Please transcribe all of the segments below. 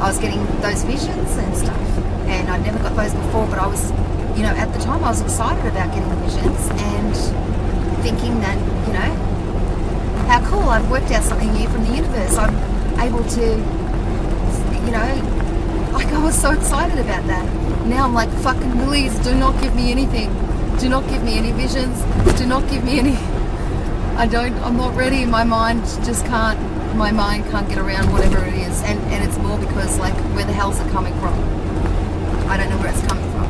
I was getting those visions and stuff, and I never got those before, but I was, you know, at the time I was excited about getting the visions and thinking that, you know, how cool, I've worked out something new from the universe. I'm able to, you know, like I was so excited about that. Now I'm like, fucking please do not give me anything. Do not give me any visions. Do not give me any. I'm not ready. My mind just can't, my mind can't get around whatever it is. And it's more because, like, where the hell's it coming from? I don't know where it's coming from.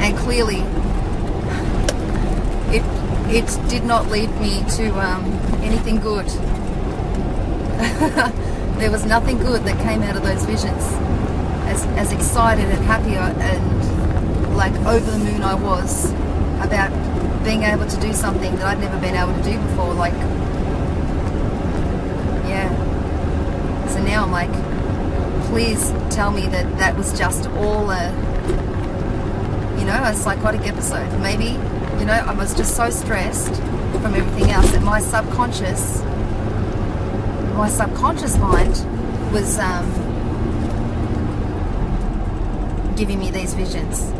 And clearly, it did not lead me to anything good. There was nothing good that came out of those visions. As excited and happy and like over the moon I was about being able to do something that I'd never been able to do before. Like, yeah. So now I'm like, please tell me that that was just all a, you know, a psychotic episode. Maybe, you know, I was just so stressed from everything else that my subconscious mind was giving me these visions.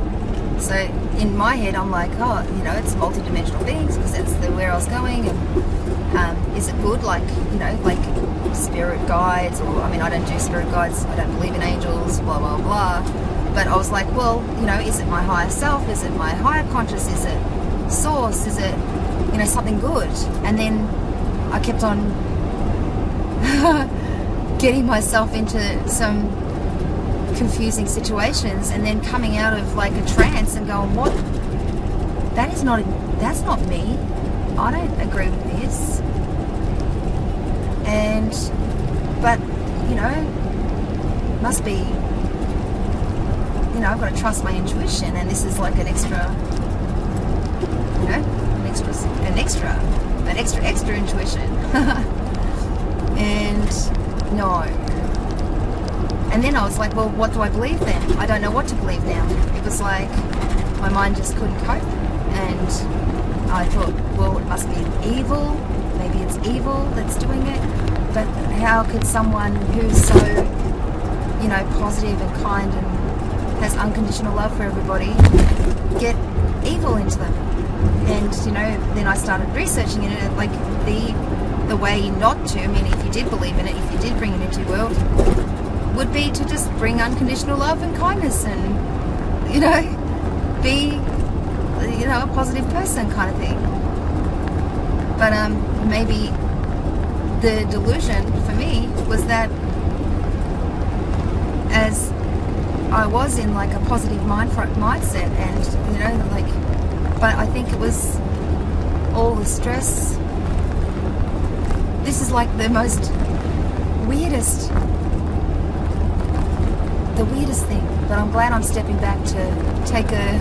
So in my head I'm like, oh, you know, it's multi-dimensional beings because that's where I was going. And is it good, like, you know, like spirit guides, or, I mean, I don't do spirit guides, I don't believe in angels, blah blah blah, but I was like, well, you know, is it my higher self, is it my higher conscious, is it source, is it, you know, something good? And then I kept on getting myself into some confusing situations, and then coming out of like a trance and going, what, that's not me, I don't agree with this. And but, you know, must be, you know, I've got to trust my intuition, and this is like an extra, you know, an extra intuition. And no. And then I was like, well, what do I believe then? I don't know what to believe now. It was like my mind just couldn't cope, and I thought, well, it must be evil. Maybe it's evil that's doing it. But how could someone who's so, you know, positive and kind and has unconditional love for everybody get evil into them? And, you know, then I started researching it, and like the way not to, I mean, if you did believe in it, if you did bring it into your world, would be to just bring unconditional love and kindness and, you know, be, you know, a positive person kind of thing. But maybe the delusion for me was that as I was in like a positive mindset, and, you know, like, but I think it was all the stress. This is like the most weirdest thing, but I'm glad I'm stepping back to take a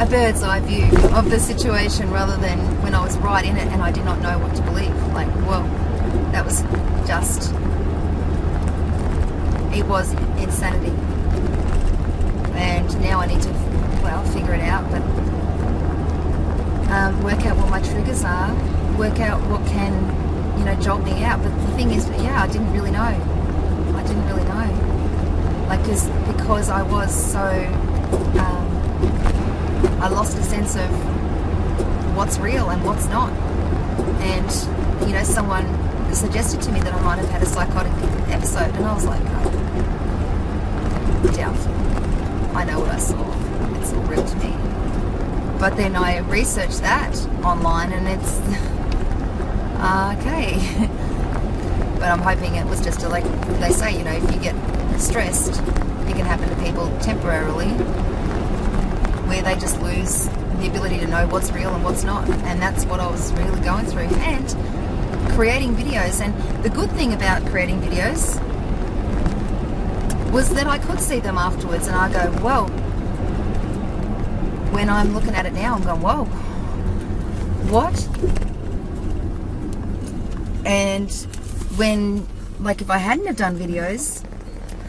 bird's eye view of the situation, rather than when I was right in it and I did not know what to believe. Like, well, that was just, it was insanity, and now I need to, well, figure it out, but work out what my triggers are, work out what can, you know, jolt me out. But the thing is, yeah, I didn't really know. Like, because I was so, I lost a sense of what's real and what's not. And, you know, someone suggested to me that I might have had a psychotic episode, and I was like, oh, doubtful. I know what I saw. It's all real to me. But then I researched that online, and it's okay. But I'm hoping it was just like they say, you know, if you get stressed, it can happen to people temporarily, where they just lose the ability to know what's real and what's not. And that's what I was really going through. And creating videos, and the good thing about creating videos was that I could see them afterwards, and I go, whoa. When I'm looking at it now, I'm going, whoa, what? And when, like, if I hadn't have done videos,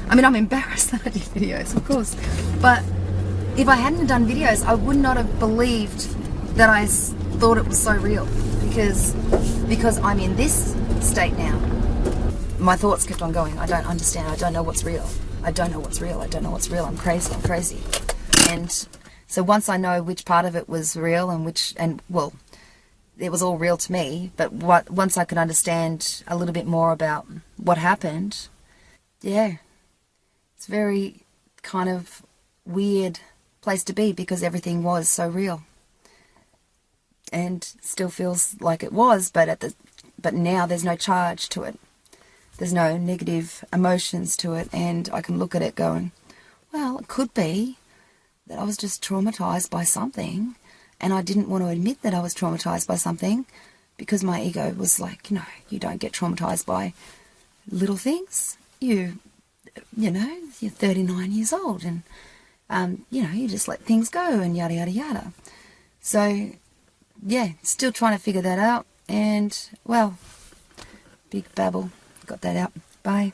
I mean, I'm embarrassed that I did videos, of course, but if I hadn't have done videos, I would not have believed that I thought it was so real, because I'm in this state now. my thoughts kept on going. I don't understand. I don't know what's real. I don't know what's real. I don't know what's real. I'm crazy. I'm crazy. And so once I know which part of it was real and well, it was all real to me, but once I could understand a little bit more about what happened, yeah, it's very kind of weird place to be because everything was so real. And still feels like it was, but now there's no charge to it. There's no negative emotions to it, and I can look at it going, well, it could be that I was just traumatized by something, and I didn't want to admit that I was traumatized by something because my ego was like, you don't get traumatized by little things. You're 39 years old, and you just let things go and yada yada yada. So yeah, still trying to figure that out, and well, big babble, got that out. Bye.